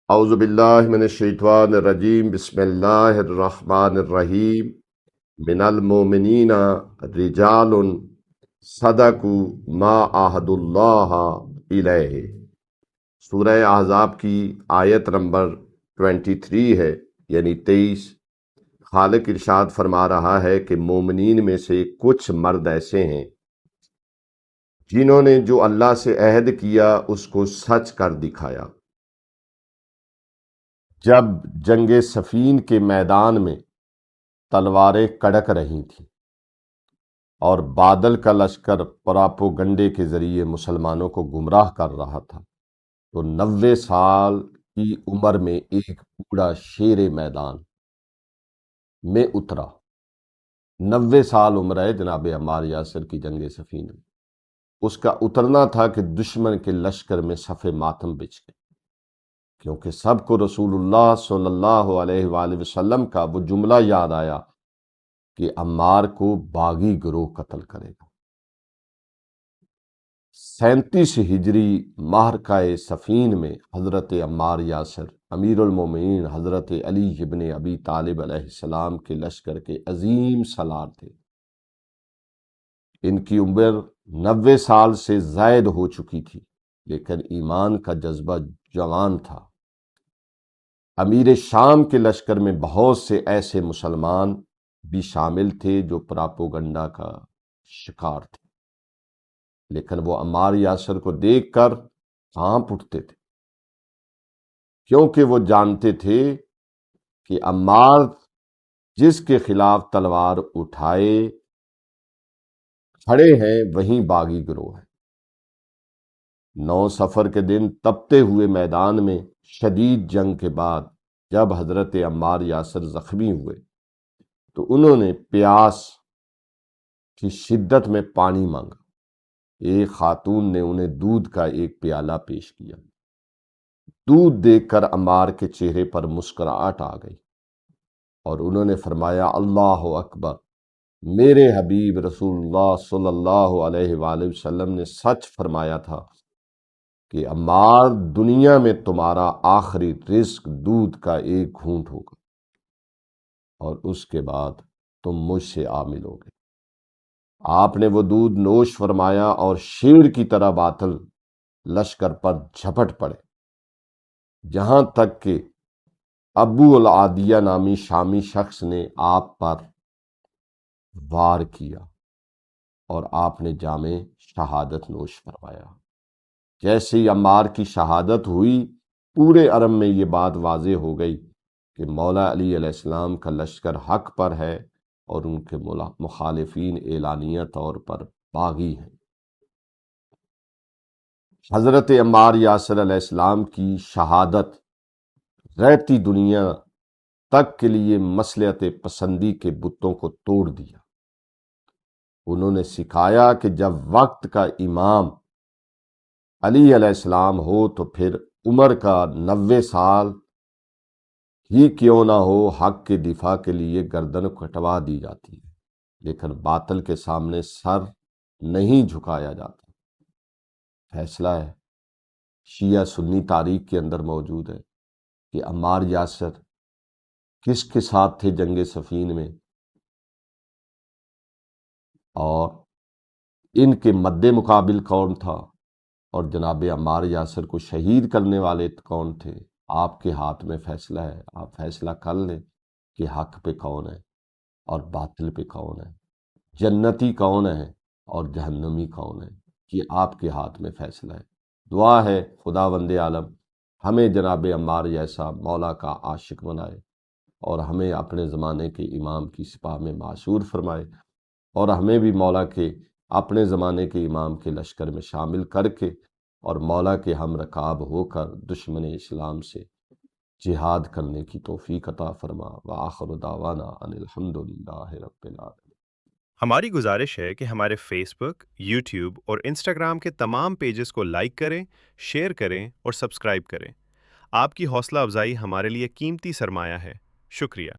اعوذ باللہ من الشیطان الرجیم بسم اللہ الرحمن الرحیم من المؤمنین رجال صدقوا ما عاہدوا اللہ علیہ۔ سورہ احزاب کی آیت نمبر 23 ہے، یعنی 23۔ خالق ارشاد فرما رہا ہے کہ مومنین میں سے کچھ مرد ایسے ہیں جنہوں نے جو اللہ سے عہد کیا اس کو سچ کر دکھایا۔ جب جنگ صفین کے میدان میں تلواریں کڑک رہی تھیں اور بادل کا لشکر پراپوگنڈے کے ذریعے مسلمانوں کو گمراہ کر رہا تھا، تو 90 سال کی عمر میں ایک بوڑھا شیر میدان میں اترا۔ 90 سال عمر ہے جناب عمار یاسر کی جنگ صفین میں۔ اس کا اترنا تھا کہ دشمن کے لشکر میں صف ماتم بچھ گئے، کیونکہ سب کو رسول اللہ صلی اللہ علیہ وآلہ وسلم کا وہ جملہ یاد آیا کہ عمار کو باغی گروہ قتل کرے گا۔ 37 ہجری معرکہ صفین میں حضرت عمار یاسر امیر المومنین حضرت علی ابن ابی طالب علیہ السلام کے لشکر کے عظیم سالار تھے۔ ان کی عمر 90 سال سے زائد ہو چکی تھی، لیکن ایمان کا جذبہ جوان تھا۔ امیر شام کے لشکر میں بہت سے ایسے مسلمان بھی شامل تھے جو پراپوگنڈا کا شکار تھے، لیکن وہ عمار یاسر کو دیکھ کر کانپ اٹھتے تھے، کیونکہ وہ جانتے تھے کہ عمار جس کے خلاف تلوار اٹھائے کھڑے ہیں وہیں باغی گروہ ہے۔ 9 صفر کے دن تپتے ہوئے میدان میں شدید جنگ کے بعد جب حضرت عمار یاسر زخمی ہوئے تو انہوں نے پیاس کی شدت میں پانی مانگا۔ ایک خاتون نے انہیں دودھ کا ایک پیالہ پیش کیا۔ دودھ دیکھ کر عمار کے چہرے پر مسکراہٹ آ گئی اور انہوں نے فرمایا، اللہ اکبر، میرے حبیب رسول اللہ صلی اللہ علیہ وآلہ وسلم نے سچ فرمایا تھا کہ عمار دنیا میں تمہارا آخری رزق دودھ کا ایک گھونٹ ہوگا اور اس کے بعد تم مجھ سے آ ملو گے۔ آپ نے وہ دودھ نوش فرمایا اور شیر کی طرح باطل لشکر پر جھپٹ پڑے، جہاں تک کہ ابو العادیہ نامی شامی شخص نے آپ پر وار کیا اور آپ نے جام شہادت نوش فرمایا۔ جیسے ہی عمار کی شہادت ہوئی، پورے عرب میں یہ بات واضح ہو گئی کہ مولا علی علیہ السلام کا لشکر حق پر ہے اور ان کے مخالفین اعلانیہ طور پر باغی ہیں۔ حضرت عمار یاسر علیہ السلام کی شہادت رہتی دنیا تک کے لیے مصلحت پسندی کے بتوں کو توڑ دیا۔ انہوں نے سکھایا کہ جب وقت کا امام علی علیہ السلام ہو تو پھر عمر کا 90 سال ہی کیوں نہ ہو، حق کے دفاع کے لیے گردن کٹوا دی جاتی ہے، لیکن باطل کے سامنے سر نہیں جھکایا جاتا۔ فیصلہ ہے شیعہ سنی تاریخ کے اندر موجود ہے کہ عمار یاسر کس کے ساتھ تھے جنگ صفین میں، اور ان کے مد مقابل کون تھا، اور جناب عمار یاسر کو شہید کرنے والے کون تھے۔ آپ کے ہاتھ میں فیصلہ ہے، آپ فیصلہ کر لیں کہ حق پہ کون ہے اور باطل پہ کون ہے، جنتی کون ہے اور جہنمی کون ہے۔ یہ آپ کے ہاتھ میں فیصلہ ہے۔ دعا ہے خداوند عالم ہمیں جناب عمار جیسا مولا کا عاشق بنائے اور ہمیں اپنے زمانے کے امام کی سپاہ میں معشور فرمائے، اور ہمیں بھی مولا کے اپنے زمانے کے امام کے لشکر میں شامل کر کے اور مولا کے ہم رکاب ہو کر دشمن اسلام سے جہاد کرنے کی توفیق عطا فرما۔ وآخر دعوانا ان الحمدللہ رب العالمین۔ ہماری گزارش ہے کہ ہمارے فیس بک، یوٹیوب اور انسٹاگرام کے تمام پیجز کو لائک کریں، شیئر کریں اور سبسکرائب کریں۔ آپ کی حوصلہ افزائی ہمارے لیے قیمتی سرمایہ ہے۔ شکریہ۔